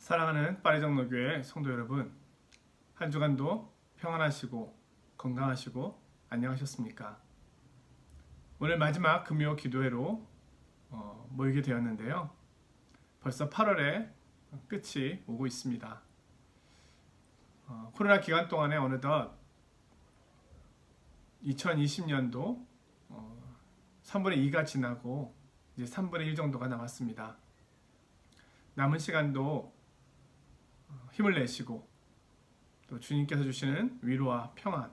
사랑하는 파리정로교회 성도 여러분, 한 주간도 평안하시고 건강하시고 안녕하셨습니까? 오늘 마지막 금요 기도회로 모이게 되었는데요. 벌써 8월의 끝이 오고 있습니다. 코로나 기간 동안에 어느덧 2020년도 3분의 2가 지나고 이제 3분의 1 정도가 남았습니다. 남은 시간도 힘을 내시고 또 주님께서 주시는 위로와 평안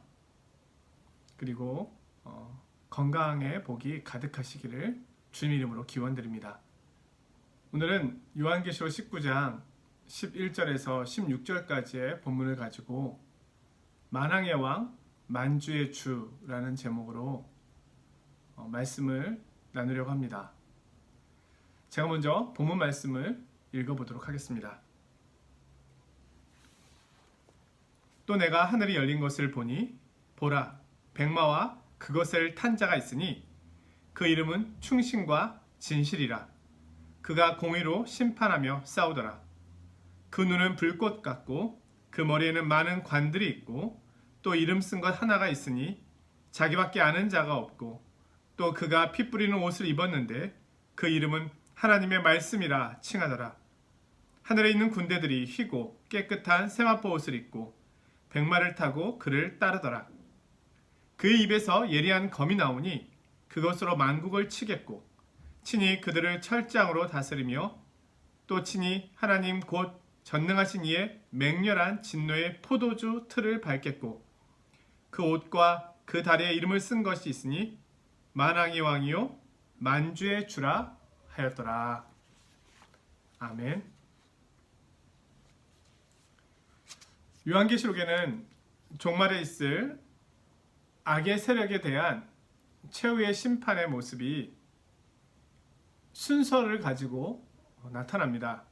그리고 건강의 복이 가득하시기를 주님 이름으로 기원드립니다. 오늘은 요한계시록 19장 11절에서 16절까지의 본문을 가지고 만왕의 왕 만주의 주라는 제목으로 말씀을 나누려고 합니다. 제가 먼저 본문 말씀을 읽어보도록 하겠습니다. 또 내가 하늘이 열린 것을 보니 보라 백마와 그것을 탄 자가 있으니 그 이름은 충신과 진실이라. 그가 공의로 심판하며 싸우더라. 그 눈은 불꽃 같고 그 머리에는 많은 관들이 있고 또 이름 쓴 것 하나가 있으니 자기밖에 아는 자가 없고 또 그가 피 뿌리는 옷을 입었는데 그 이름은 하나님의 말씀이라 칭하더라. 하늘에 있는 군대들이 희고 깨끗한 세마포 옷을 입고 백마를 타고 그를 따르더라. 그의 입에서 예리한 검이 나오니 그것으로 만국을 치겠고 친히 그들을 철장으로 다스리며 또 친히 하나님 곧 전능하신 이의 맹렬한 진노의 포도주 틀을 밟겠고 그 옷과 그 다리에 이름을 쓴 것이 있으니 만왕의 왕이요 만주의 주라 하였더라. 아멘. 요한계시록에는 종말에 있을 악의 세력에 대한 최후의 심판의 모습이 순서를 가지고 나타납니다.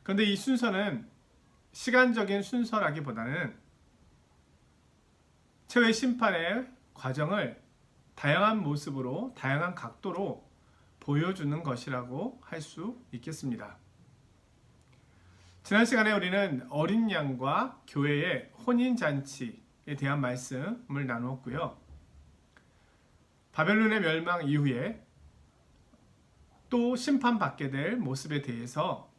그런데 이 순서는 시간적인 순서라기보다는 최후의 심판의 과정을 다양한 모습으로, 다양한 각도로 보여주는 것이라고 할 수 있겠습니다. 지난 시간에 우리는 어린 양과 교회의 혼인잔치에 대한 말씀을 나누었고요. 바벨론의 멸망 이후에 또 심판받게 될 모습에 대해서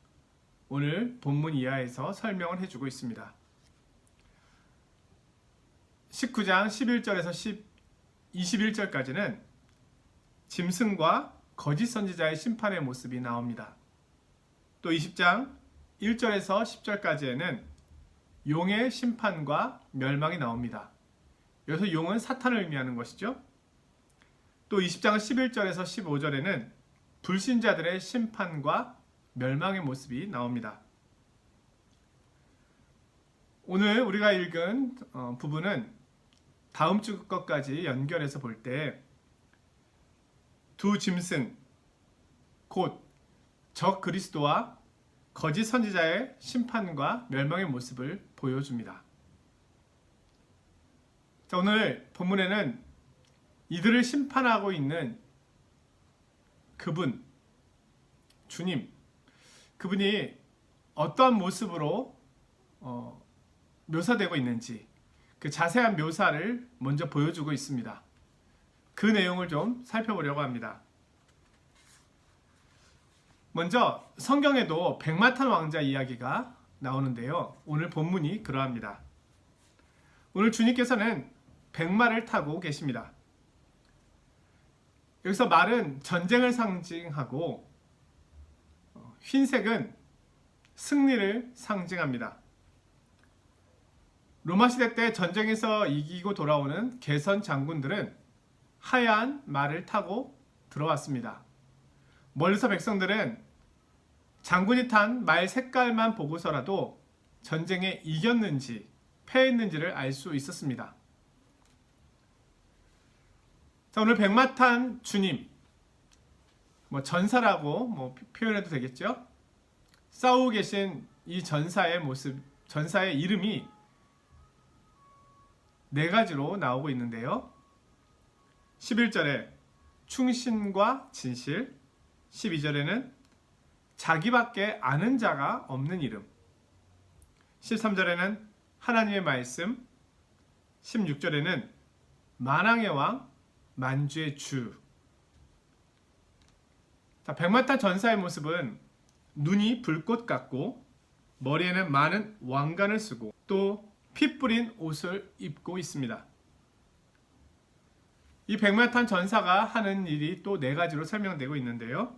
오늘 본문 이하에서 설명을 해주고 있습니다. 19장 11절에서 21절까지는 짐승과 거짓 선지자의 심판의 모습이 나옵니다. 또 20장 1절에서 10절까지에는 용의 심판과 멸망이 나옵니다. 여기서 용은 사탄을 의미하는 것이죠. 또 20장 11절에서 15절에는 불신자들의 심판과 멸망의 모습이 나옵니다. 오늘 우리가 읽은 부분은 다음 주 것까지 연결해서 볼 때 두 짐승, 곧 적 그리스도와 거짓 선지자의 심판과 멸망의 모습을 보여줍니다. 자, 오늘 본문에는 이들을 심판하고 있는 그분, 주님, 그분이 어떠한 모습으로 묘사되고 있는지 그 자세한 묘사를 먼저 보여주고 있습니다. 그 내용을 좀 살펴보려고 합니다. 먼저 성경에도 백마 탄 왕자 이야기가 나오는데요. 오늘 본문이 그러합니다. 오늘 주님께서는 백마를 타고 계십니다. 여기서 말은 전쟁을 상징하고 흰색은 승리를 상징합니다. 로마 시대 때 전쟁에서 이기고 돌아오는 개선 장군들은 하얀 말을 타고 들어왔습니다. 멀리서 백성들은 장군이 탄 말 색깔만 보고서라도 전쟁에 이겼는지 패했는지를 알 수 있었습니다. 자, 오늘 백마 탄 주님, 전사라고 표현해도 되겠죠? 싸우고 계신 이 전사의 모습, 전사의 이름이 네 가지로 나오고 있는데요. 11절에 충신과 진실, 12절에는 자기밖에 아는 자가 없는 이름. 13절에는 하나님의 말씀, 16절에는 만왕의 왕, 만주의 주. 자, 백마탄 전사의 모습은 눈이 불꽃 같고 머리에는 많은 왕관을 쓰고 또 피 뿌린 옷을 입고 있습니다. 이 백마탄 전사가 하는 일이 또 네 가지로 설명되고 있는데요.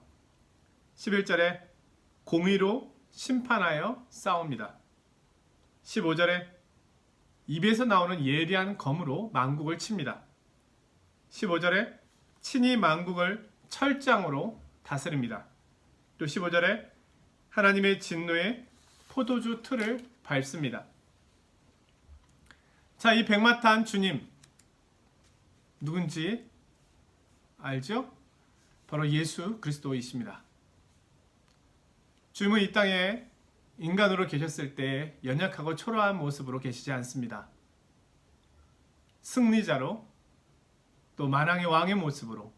11절에 공의로 심판하여 싸웁니다. 15절에 입에서 나오는 예리한 검으로 만국을 칩니다. 15절에 친히 만국을 철장으로 다스립니다. 또 15절에 하나님의 진노의 포도주 틀을 밟습니다. 자, 이 백마탄 주님 누군지 알죠? 바로 예수 그리스도이십니다. 주님은 이 땅에 인간으로 계셨을 때 연약하고 초라한 모습으로 계시지 않습니다. 승리자로 또 만왕의 왕의 모습으로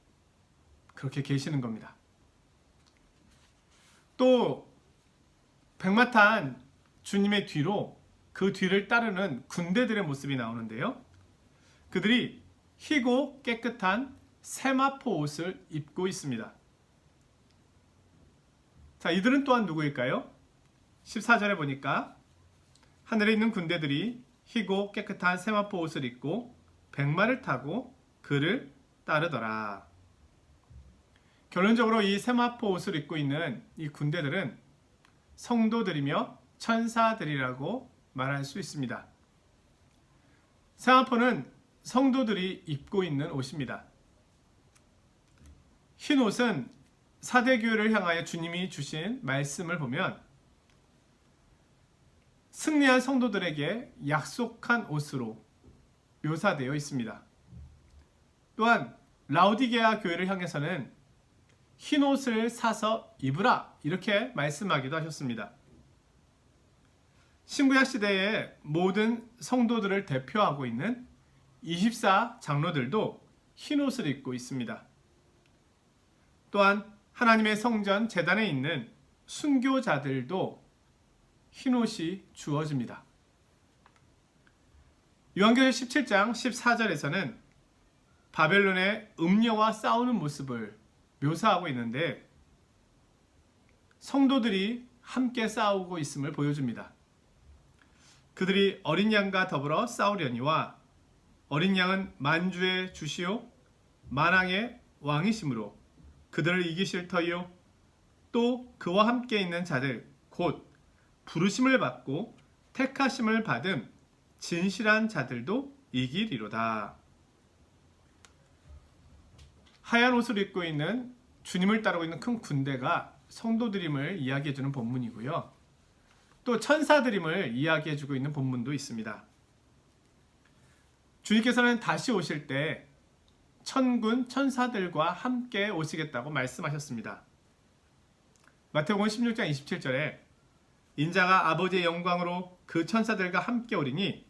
그렇게 계시는 겁니다. 또 백마탄 주님의 뒤로 그 뒤를 따르는 군대들의 모습이 나오는데요. 그들이 희고 깨끗한 세마포 옷을 입고 있습니다. 자, 이들은 또한 누구일까요? 14절에 보니까 하늘에 있는 군대들이 희고 깨끗한 세마포 옷을 입고 백마를 타고 그를 따르더라. 결론적으로 이 세마포 옷을 입고 있는 이 군대들은 성도들이며 천사들이라고 말할 수 있습니다. 세마포는 성도들이 입고 있는 옷입니다. 흰 옷은 사대교회를 향하여 주님이 주신 말씀을 보면 승리한 성도들에게 약속한 옷으로 묘사되어 있습니다. 또한 라오디게아 교회를 향해서는 흰 옷을 사서 입으라 이렇게 말씀하기도 하셨습니다. 신구약 시대의 모든 성도들을 대표하고 있는 24 장로들도 흰 옷을 입고 있습니다. 또한 하나님의 성전 제단에 있는 순교자들도 흰 옷이 주어집니다. 요한계시록 17장 14절에서는 바벨론의 음녀와 싸우는 모습을 묘사하고 있는데 성도들이 함께 싸우고 있음을 보여줍니다. 그들이 어린 양과 더불어 싸우려니와 어린 양은 만주의 주시요 만왕의 왕이시므로 그들을 이기실 터이요 또 그와 함께 있는 자들 곧 부르심을 받고 택하심을 받은 진실한 자들도 이기리로다. 하얀 옷을 입고 있는 주님을 따르고 있는 큰 군대가 성도들임을 이야기해주는 본문이고요. 또 천사들임을 이야기해주고 있는 본문도 있습니다. 주님께서는 다시 오실 때 천군 천사들과 함께 오시겠다고 말씀하셨습니다. 마태복음 16장 27절에 인자가 아버지의 영광으로 그 천사들과 함께 오리니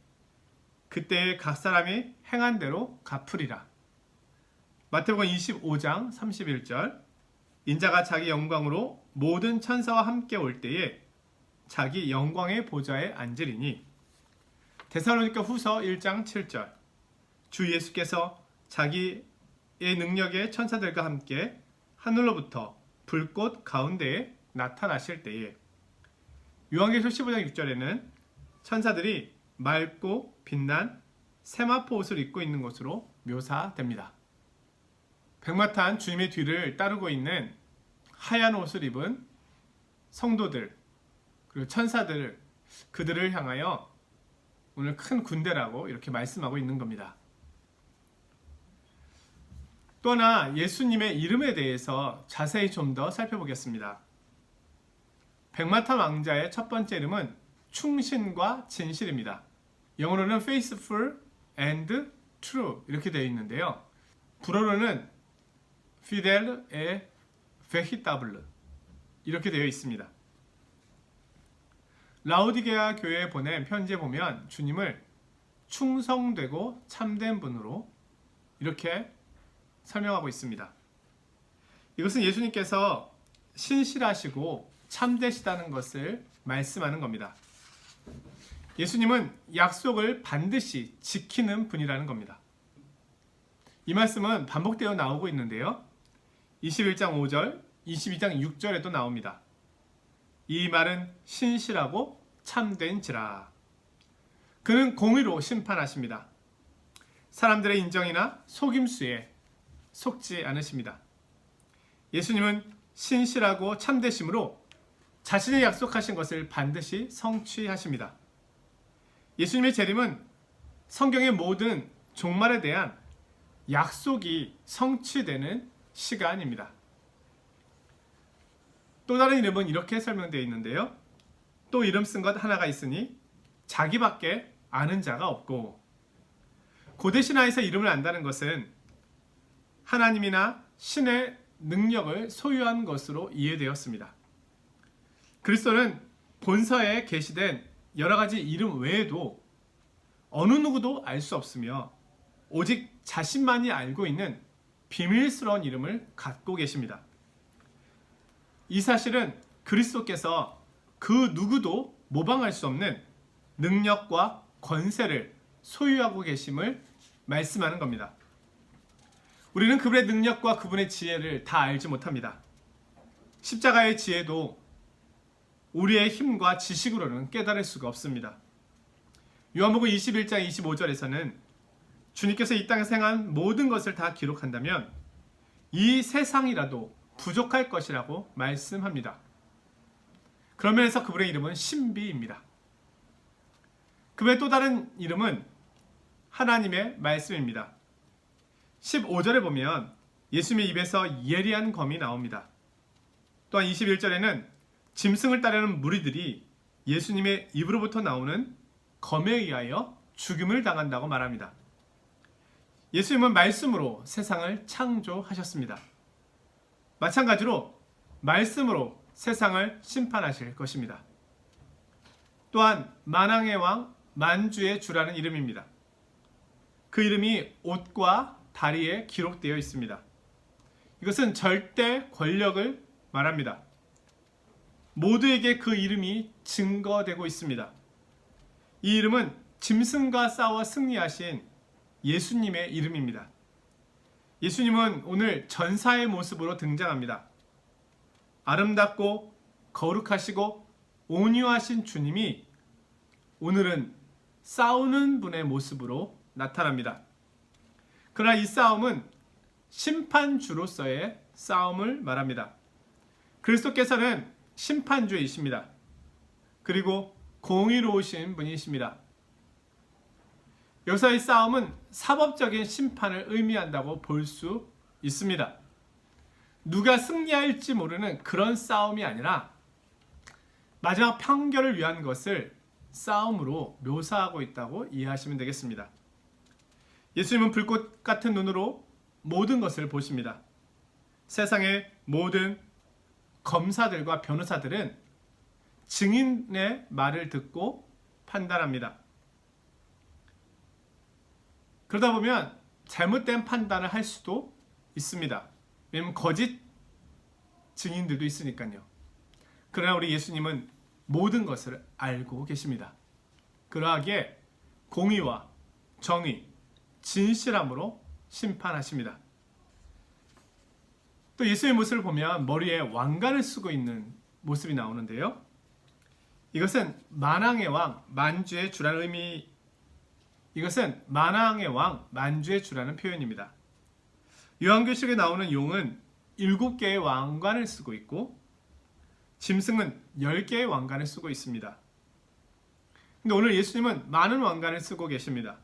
그때에 각 사람이 행한 대로 갚으리라. 마태복음 25장 31절 인자가 자기 영광으로 모든 천사와 함께 올 때에 자기 영광의 보좌에 앉으리니. 데살로니가 후서 1장 7절 주 예수께서 자기의 능력의 천사들과 함께 하늘로부터 불꽃 가운데에 나타나실 때에. 요한계시록 15장 6절에는 천사들이 맑고 빛난 세마포 옷을 입고 있는 것으로 묘사됩니다. 백마탄 주님의 뒤를 따르고 있는 하얀 옷을 입은 성도들 그리고 천사들 그들을 향하여 오늘 큰 군대라고 이렇게 말씀하고 있는 겁니다. 또 하나 예수님의 이름에 대해서 자세히 좀 더 살펴보겠습니다. 백마탄 왕자의 첫 번째 이름은 충신과 진실입니다. 영어로는 faithful and true 이렇게 되어 있는데요. 불어로는 fidel et véritable 이렇게 되어 있습니다. 라오디게아 교회에 보낸 편지에 보면 주님을 충성되고 참된 분으로 이렇게 설명하고 있습니다. 이것은 예수님께서 신실하시고 참되시다는 것을 말씀하는 겁니다. 예수님은 약속을 반드시 지키는 분이라는 겁니다. 이 말씀은 반복되어 나오고 있는데요. 21장 5절, 22장 6절에도 나옵니다. 이 말은 신실하고 참된지라. 그는 공의로 심판하십니다. 사람들의 인정이나 속임수에 속지 않으십니다. 예수님은 신실하고 참되심으로 자신의 약속하신 것을 반드시 성취하십니다. 예수님의 재림은 성경의 모든 종말에 대한 약속이 성취되는 시간입니다. 또 다른 이름은 이렇게 설명되어 있는데요. 또 이름 쓴 것 하나가 있으니 자기밖에 아는 자가 없고, 고대 신화에서 이름을 안다는 것은 하나님이나 신의 능력을 소유한 것으로 이해되었습니다. 그리스도는 본서에 게시된 여러 가지 이름 외에도 어느 누구도 알 수 없으며 오직 자신만이 알고 있는 비밀스러운 이름을 갖고 계십니다. 이 사실은 그리스도께서 그 누구도 모방할 수 없는 능력과 권세를 소유하고 계심을 말씀하는 겁니다. 우리는 그분의 능력과 그분의 지혜를 다 알지 못합니다. 십자가의 지혜도 우리의 힘과 지식으로는 깨달을 수가 없습니다. 요한복음 21장 25절에서는 주님께서 이 땅에서 행한 모든 것을 다 기록한다면 이 세상이라도 부족할 것이라고 말씀합니다. 그런 면에서 그분의 이름은 신비입니다. 그분의 또 다른 이름은 하나님의 말씀입니다. 15절에 보면 예수님의 입에서 예리한 검이 나옵니다. 또한 21절에는 짐승을 따르는 무리들이 예수님의 입으로부터 나오는 검에 의하여 죽임을 당한다고 말합니다. 예수님은 말씀으로 세상을 창조하셨습니다. 마찬가지로 말씀으로 세상을 심판하실 것입니다. 또한 만왕의 왕, 만주의 주라는 이름입니다. 그 이름이 옷과 다리에 기록되어 있습니다. 이것은 절대 권력을 말합니다. 모두에게 그 이름이 증거되고 있습니다. 이 이름은 짐승과 싸워 승리하신 예수님의 이름입니다. 예수님은 오늘 전사의 모습으로 등장합니다. 아름답고 거룩하시고 온유하신 주님이 오늘은 싸우는 분의 모습으로 나타납니다. 그러나 이 싸움은 심판주로서의 싸움을 말합니다. 그리스도께서는 심판주이십니다. 그리고 공의로우신 분이십니다. 여기서 이 싸움은 사법적인 심판을 의미한다고 볼 수 있습니다. 누가 승리할지 모르는 그런 싸움이 아니라 마지막 판결을 위한 것을 싸움으로 묘사하고 있다고 이해하시면 되겠습니다. 예수님은 불꽃 같은 눈으로 모든 것을 보십니다. 세상의 모든 검사들과 변호사들은 증인의 말을 듣고 판단합니다. 그러다 보면 잘못된 판단을 할 수도 있습니다. 왜냐하면 거짓 증인들도 있으니까요. 그러나 우리 예수님은 모든 것을 알고 계십니다. 그러하기에 공의와 정의, 진실함으로 심판하십니다. 또 예수의 모습을 보면 머리에 왕관을 쓰고 있는 모습이 나오는데요. 이것은 만왕의 왕, 만주의 주라는 이것은 만왕의 왕, 만주의 주라는 표현입니다. 요한계시록에 나오는 용은 7개의 왕관을 쓰고 있고 짐승은 10개의 왕관을 쓰고 있습니다. 근데 오늘 예수님은 많은 왕관을 쓰고 계십니다.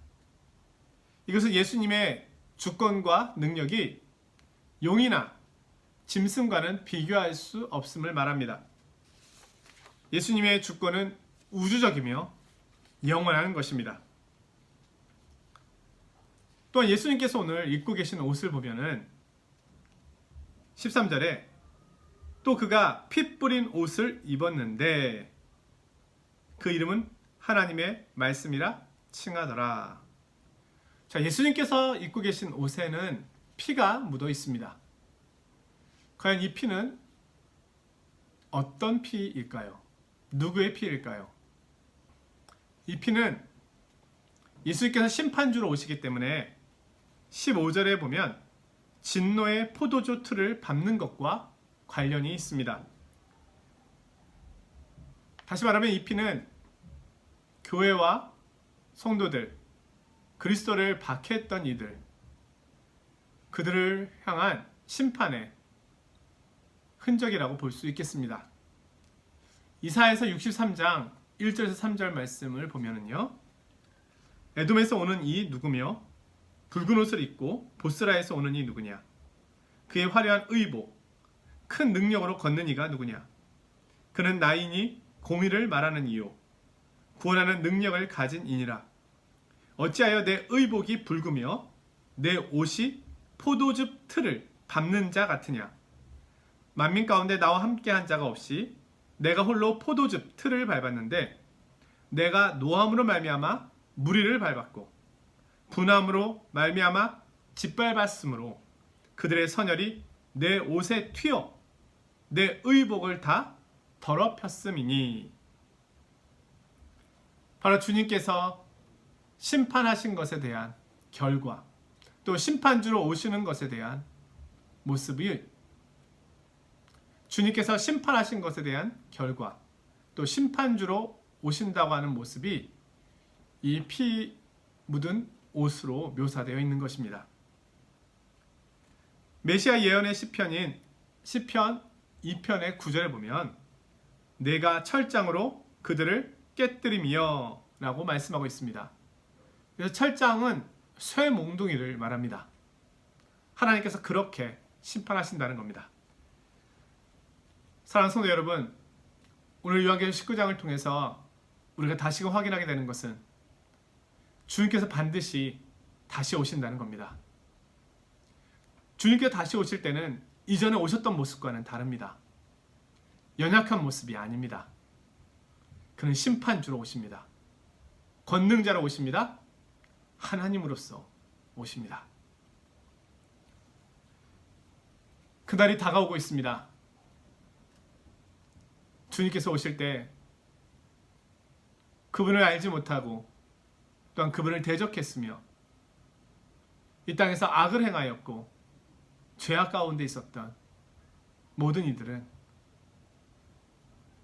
이것은 예수님의 주권과 능력이 용이나 짐승과는 비교할 수 없음을 말합니다. 예수님의 주권은 우주적이며 영원한 것입니다. 또한 예수님께서 오늘 입고 계신 옷을 보면은 13절에 또 그가 피 뿌린 옷을 입었는데 그 이름은 하나님의 말씀이라 칭하더라. 자, 예수님께서 입고 계신 옷에는 피가 묻어 있습니다. 과연 이 피는 어떤 피일까요? 누구의 피일까요? 이 피는 예수님께서 심판주로 오시기 때문에 15절에 보면 진노의 포도주 틀을 밟는 것과 관련이 있습니다. 다시 말하면 이 피는 교회와 성도들, 그리스도를 박해했던 이들, 그들을 향한 심판의 흔적이라고 볼 수 있겠습니다. 이사야서 63장 1절에서 3절 말씀을 보면은요, 에돔에서 오는 이 누구며 붉은 옷을 입고 보스라에서 오는 이 누구냐? 그의 화려한 의복, 큰 능력으로 걷는 이가 누구냐? 그는 나이니 공의를 말하는 이요 구원하는 능력을 가진 이니라. 어찌하여 내 의복이 붉으며 내 옷이 포도즙 틀을 밟는 자 같으냐? 만민 가운데 나와 함께한 자가 없이 내가 홀로 포도즙 틀을 밟았는데 내가 노함으로 말미암아 무리를 밟았고 분함으로 말미암아 짓밟았으므로 그들의 선열이 내 옷에 튀어 내 의복을 다 더럽혔음이니. 바로 주님께서 심판하신 것에 대한 결과, 또 심판주로 오시는 것에 대한 모습이, 주님께서 심판하신 것에 대한 결과, 또 심판주로 오신다고 하는 모습이 이 피 묻은 옷으로 묘사되어 있는 것입니다. 메시아 예언의 시편인 시편 2편의 9절에 보면 내가 철장으로 그들을 깨뜨리며 라고 말씀하고 있습니다. 그래서 철장은 쇠몽둥이를 말합니다. 하나님께서 그렇게 심판하신다는 겁니다. 사랑하는 성도 여러분, 오늘 요한계시록 19장을 통해서 우리가 다시금 확인하게 되는 것은 주님께서 반드시 다시 오신다는 겁니다. 주님께서 다시 오실 때는 이전에 오셨던 모습과는 다릅니다. 연약한 모습이 아닙니다. 그는 심판주로 오십니다. 권능자로 오십니다. 하나님으로서 오십니다. 그날이 다가오고 있습니다. 주님께서 오실 때 그분을 알지 못하고 또한 그분을 대적했으며 이 땅에서 악을 행하였고 죄악 가운데 있었던 모든 이들은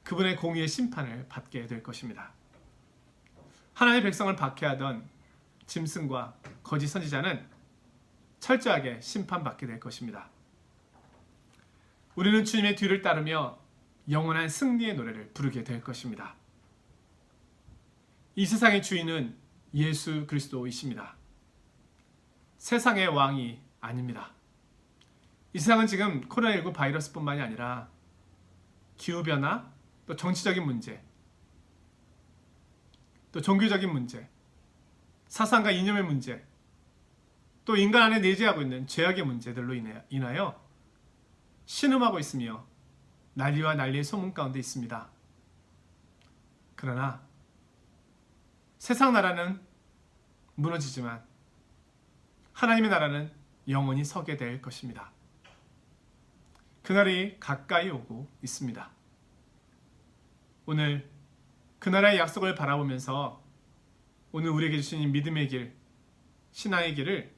그분의 공의의 심판을 받게 될 것입니다. 하나님의 백성을 박해하던 짐승과 거짓 선지자는 철저하게 심판받게 될 것입니다. 우리는 주님의 뒤를 따르며 영원한 승리의 노래를 부르게 될 것입니다. 이 세상의 주인은 예수 그리스도이십니다. 세상의 왕이 아닙니다. 이 세상은 지금 코로나19 바이러스뿐만이 아니라 기후변화, 또 정치적인 문제, 또 종교적인 문제, 사상과 이념의 문제, 또 인간 안에 내재하고 있는 죄악의 문제들로 인하여 신음하고 있으며 난리와 난리의 소문 가운데 있습니다. 그러나 세상 나라는 무너지지만 하나님의 나라는 영원히 서게 될 것입니다. 그날이 가까이 오고 있습니다. 오늘 그 나라의 약속을 바라보면서 오늘 우리에게 주신 믿음의 길, 신앙의 길을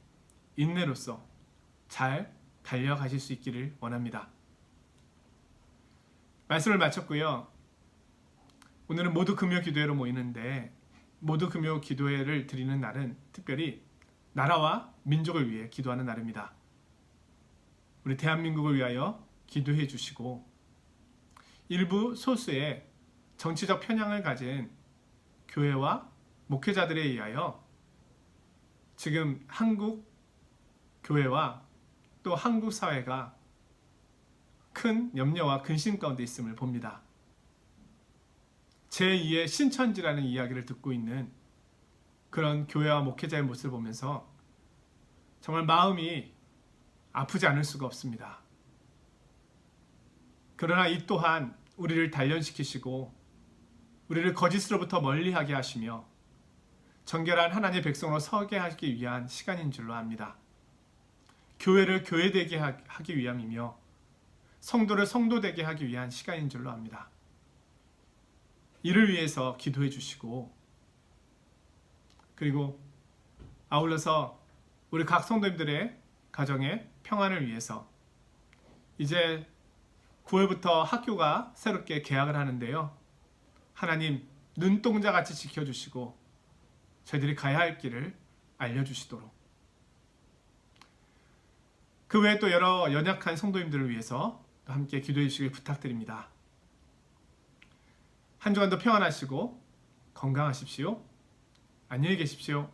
인내로써 잘 달려가실 수 있기를 원합니다. 말씀을 마쳤고요. 오늘은 모두 금요 기도회로 모이는데 모두 금요 기도회를 드리는 날은 특별히 나라와 민족을 위해 기도하는 날입니다. 우리 대한민국을 위하여 기도해 주시고 일부 소수의 정치적 편향을 가진 교회와 목회자들에 의하여 지금 한국 교회와 또 한국 사회가 큰 염려와 근심 가운데 있음을 봅니다. 제2의 신천지라는 이야기를 듣고 있는 그런 교회와 목회자의 모습을 보면서 정말 마음이 아프지 않을 수가 없습니다. 그러나 이 또한 우리를 단련시키시고 우리를 거짓으로부터 멀리하게 하시며 정결한 하나님의 백성으로 서게 하기 위한 시간인 줄로 압니다. 교회를 교회되게 하기 위함이며 성도를 성도되게 하기 위한 시간인 줄로 압니다. 이를 위해서 기도해 주시고, 그리고 아울러서 우리 각 성도님들의 가정의 평안을 위해서 이제 9월부터 학교가 새롭게 개학을 하는데요. 하나님 눈동자같이 지켜주시고 저희들이 가야 할 길을 알려주시도록, 그 외에 또 여러 연약한 성도님들을 위해서 또 함께 기도해 주시길 부탁드립니다. 한 주간도 평안하시고 건강하십시오. 안녕히 계십시오.